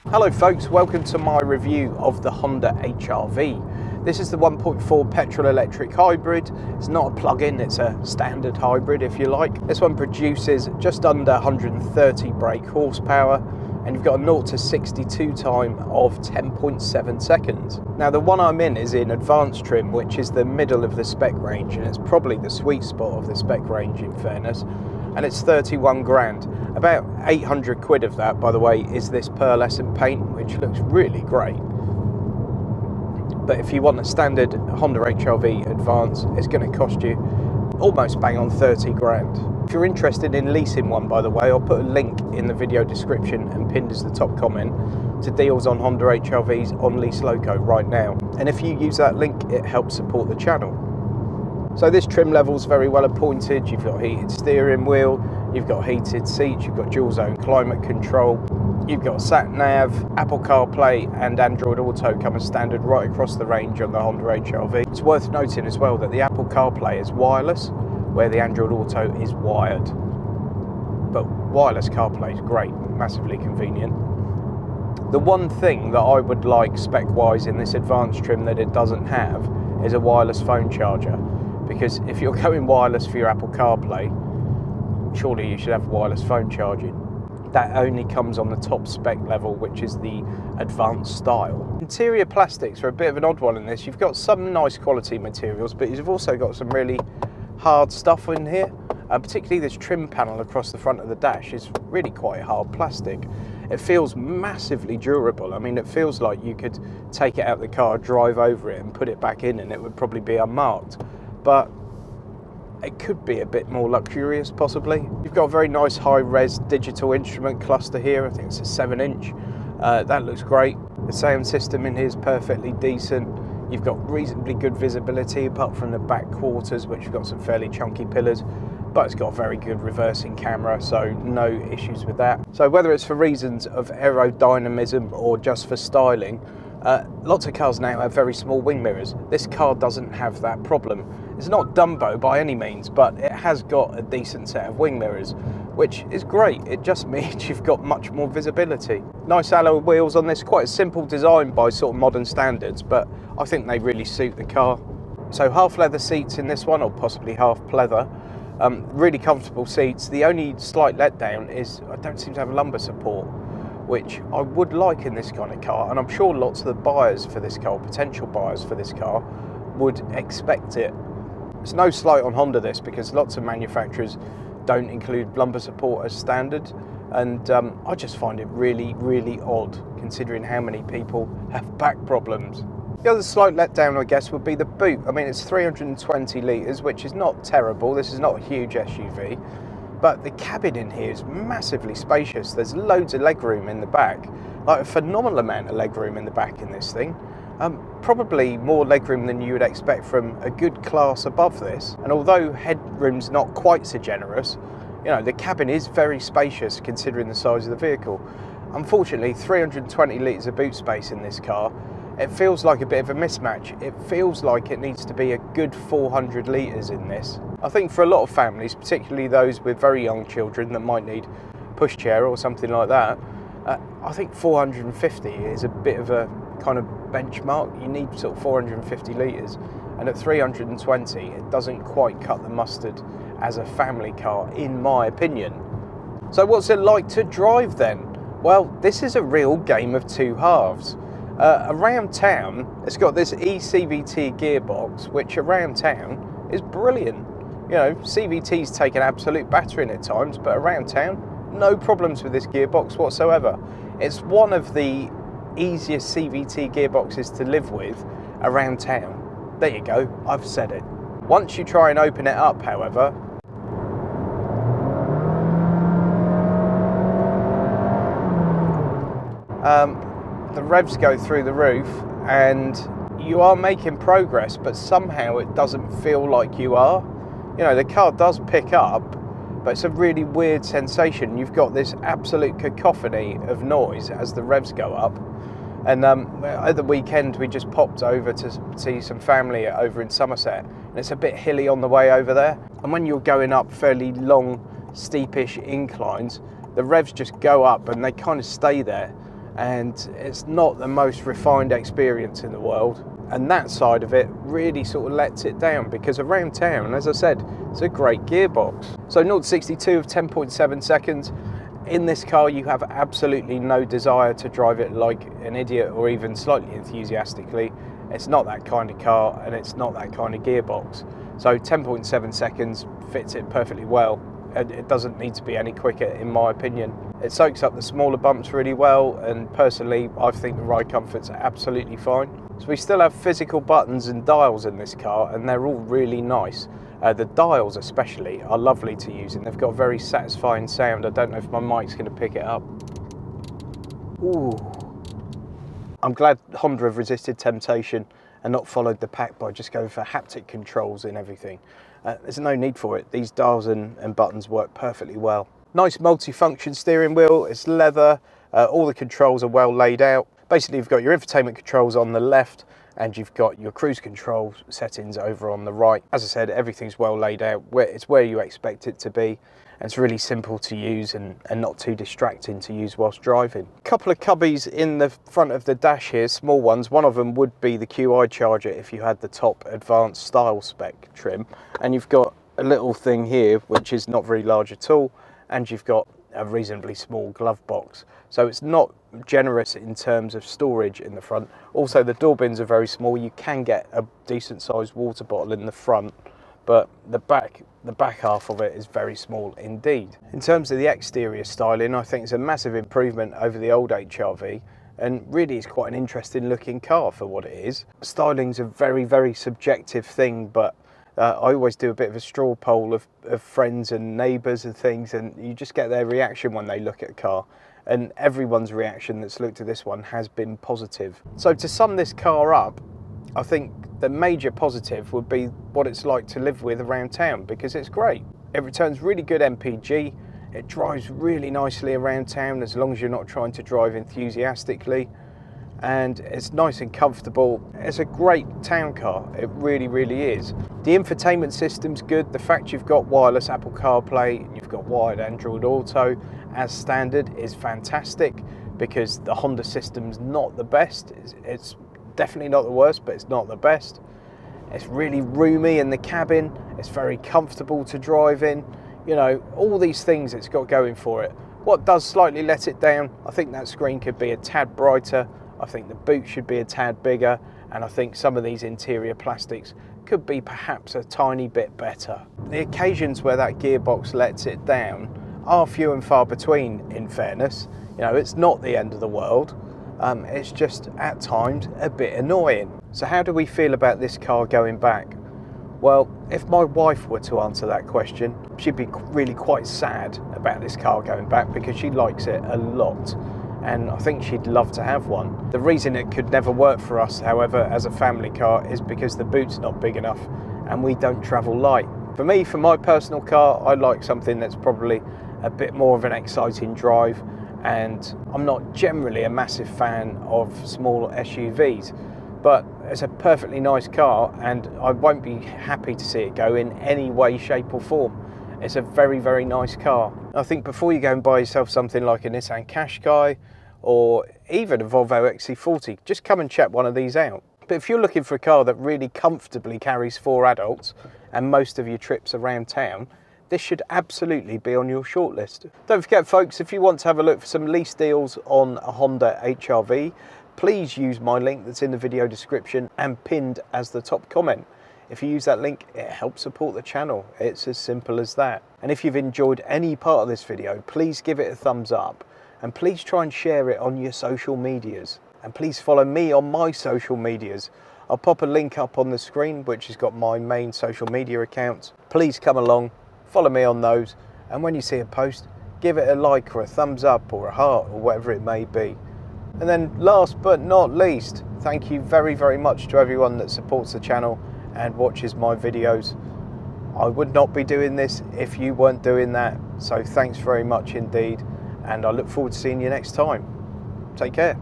Hello folks, welcome to my review of the Honda HR-V. This is the 1.4 petrol electric hybrid. It's not a plug-in, it's a standard hybrid if you like. This one produces just under 130 brake horsepower and you've got a 0 to 62 time of 10.7 seconds. Now the one I'm in is in advanced trim, which is the middle of the spec range, and it's probably the sweet spot of the spec range in fairness. And it's 31 grand. About 800 quid of that, by the way, is this pearlescent paint, which looks really great. But if you want a standard Honda HR-V Advance, it's going to cost you almost bang on 30 grand. If you're interested in leasing one, by the way, I'll put a link in the video description and pinned as the top comment to deals on Honda HR-Vs on Lease Loco right now. And if you use that link, it helps support the channel. So this trim level's very well appointed. You've got heated steering wheel, you've got heated seats, you've got dual zone climate control, you've got sat nav, Apple CarPlay and Android Auto come as standard right across the range on the Honda HR-V. It's worth noting as well that the Apple CarPlay is wireless, where the Android Auto is wired. But wireless CarPlay is great, massively convenient. The one thing that I would like spec-wise in this advanced trim that it doesn't have is a wireless phone charger. Because if you're going wireless for your Apple CarPlay, surely you should have wireless phone charging. That only comes on the top spec level, which is the advanced style. Interior plastics are a bit of an odd one in this. You've got some nice quality materials, but you've also got some really hard stuff in here. Particularly this trim panel across the front of the dash is really quite hard plastic. It feels massively durable. I mean, it feels like you could take it out of the car, drive over it and put it back in and it would probably be unmarked. But it could be a bit more luxurious possibly. You've got a very nice high-res digital instrument cluster here. I think it's a 7-inch. That looks great. The sound system in here is perfectly decent. You've got reasonably good visibility apart from the back quarters, which have got some fairly chunky pillars, but it's got a very good reversing camera, so no issues with that. So whether it's for reasons of aerodynamism or just for styling, lots of cars now have very small wing mirrors. This car doesn't have that problem. It's not Dumbo by any means, but it has got a decent set of wing mirrors, which is great. It just means you've got much more visibility. Nice alloy wheels on this, quite a simple design by sort of modern standards, but I think they really suit the car. So half leather seats in this one, or possibly half pleather. Really comfortable seats. The only slight letdown is I don't seem to have lumbar support, which I would like in this kind of car, and I'm sure lots of the buyers for this car, potential buyers for this car, would expect it. It's no slight on Honda this, because lots of manufacturers don't include lumbar support as standard, and I just find it really, really odd considering how many people have back problems. The other slight letdown, I guess, would be the boot. I mean, it's 320 litres, which is not terrible. This is not a huge SUV. But the cabin in here is massively spacious. There's loads of legroom in the back, like a phenomenal amount of legroom in the back in this thing. Probably more legroom than you would expect from a good class above this. And although headroom's not quite so generous, you know, the cabin is very spacious considering the size of the vehicle. Unfortunately, 320 litres of boot space in this car, it feels like a bit of a mismatch. It feels like it needs to be a good 400 litres in this. I think for a lot of families, particularly those with very young children that might need pushchair or something like that, I think 450 is a bit of a kind of benchmark. You need sort of 450 litres, and at 320 it doesn't quite cut the mustard as a family car, in my opinion. So what's it like to drive then? Well, this is a real game of two halves. Around town, it's got this eCVT gearbox, which around town is brilliant. You know, CVT's take an absolute battering at times, but around town, no problems with this gearbox whatsoever. It's one of the easiest CVT gearboxes to live with around town. There you go, I've said it. Once you try and open it up, however, the revs go through the roof and you are making progress, but somehow it doesn't feel like you are. You know, the car does pick up, but it's a really weird sensation. You've got this absolute cacophony of noise as the revs go up, And at the weekend we just popped over to see some family over in Somerset, and it's a bit hilly on the way over there, and when you're going up fairly long steepish inclines, the revs just go up and they kind of stay there, and it's not the most refined experience in the world. And that side of it really sort of lets it down, because around town, as I said, it's a great gearbox. So 0 to 62 of 10.7 seconds. In this car you have absolutely no desire to drive it like an idiot or even slightly enthusiastically. It's not that kind of car, and it's not that kind of gearbox. So 10.7 seconds fits it perfectly well. It doesn't need to be any quicker, in my opinion. It soaks up the smaller bumps really well, and personally I think the ride comfort's absolutely fine. So we still have physical buttons and dials in this car, and they're all really nice. The dials especially are lovely to use, and they've got a very satisfying sound. I don't know if my mic's going to pick it up. Ooh. I'm glad Honda have resisted temptation and not followed the pack by just going for haptic controls and everything. There's no need for it. These dials and buttons work perfectly well. Nice multi-function steering wheel. It's leather. All the controls are well laid out. Basically, you've got your infotainment controls on the left, and you've got your cruise control settings over on the right. As I said, everything's well laid out. It's where you expect it to be. And it's really simple to use and not too distracting to use whilst driving. A couple of cubbies in the front of the dash here, small ones. One of them would be the QI charger if you had the top advanced style spec trim. And you've got a little thing here, which is not very large at all. And you've got a reasonably small glove box. So it's not generous in terms of storage in the front. Also, the door bins are very small. You can get a decent sized water bottle in the front, but the back half of it is very small indeed. In terms of the exterior styling, I think it's a massive improvement over the old HRV, and really it's quite an interesting looking car for what it is. Styling's a very, very subjective thing, but I always do a bit of a straw poll of friends and neighbours and things, and you just get their reaction when they look at a car. And everyone's reaction that's looked at this one has been positive. So to sum this car up, I think the major positive would be what it's like to live with around town, because it's great. It returns really good MPG. It drives really nicely around town as long as you're not trying to drive enthusiastically. And it's nice and comfortable. It's a great town car. It really, really is. The infotainment system's good. The fact you've got wireless Apple CarPlay and you've got wired Android Auto as standard is fantastic, because the Honda system's not the best. It's definitely not the worst, but it's not the best. It's really roomy in the cabin. It's very comfortable to drive in. You know, all these things it's got going for it. What does slightly let it down, I think that screen could be a tad brighter. I think the boot should be a tad bigger, and I think some of these interior plastics could be perhaps a tiny bit better. The occasions where that gearbox lets it down are few and far between, in fairness. You know, it's not the end of the world. It's just at times a bit annoying. So how do we feel about this car going back? Well, if my wife were to answer that question, she'd be really quite sad about this car going back, because she likes it a lot. And I think she'd love to have one. The reason it could never work for us, however, as a family car is because the boot's not big enough and we don't travel light. For me, for my personal car, I like something that's probably a bit more of an exciting drive, and I'm not generally a massive fan of small SUVs, but it's a perfectly nice car and I won't be happy to see it go in any way, shape or form. It's a very, very nice car. I think before you go and buy yourself something like a Nissan Qashqai or even a Volvo XC40, just come and check one of these out. But if you're looking for a car that really comfortably carries 4 adults and most of your trips around town, this should absolutely be on your shortlist. Don't forget, folks, if you want to have a look for some lease deals on a Honda HRV, please use my link that's in the video description and pinned as the top comment. If you use that link, it helps support the channel. It's as simple as that. And if you've enjoyed any part of this video, please give it a thumbs up, and please try and share it on your social medias. And please follow me on my social medias. I'll pop a link up on the screen which has got my main social media accounts. Please come along, follow me on those, and when you see a post, give it a like or a thumbs up or a heart or whatever it may be. And then last but not least, thank you very, very much to everyone that supports the channel and watches my videos. I would not be doing this if you weren't doing that, so thanks very much indeed, and I look forward to seeing you next time. Take care.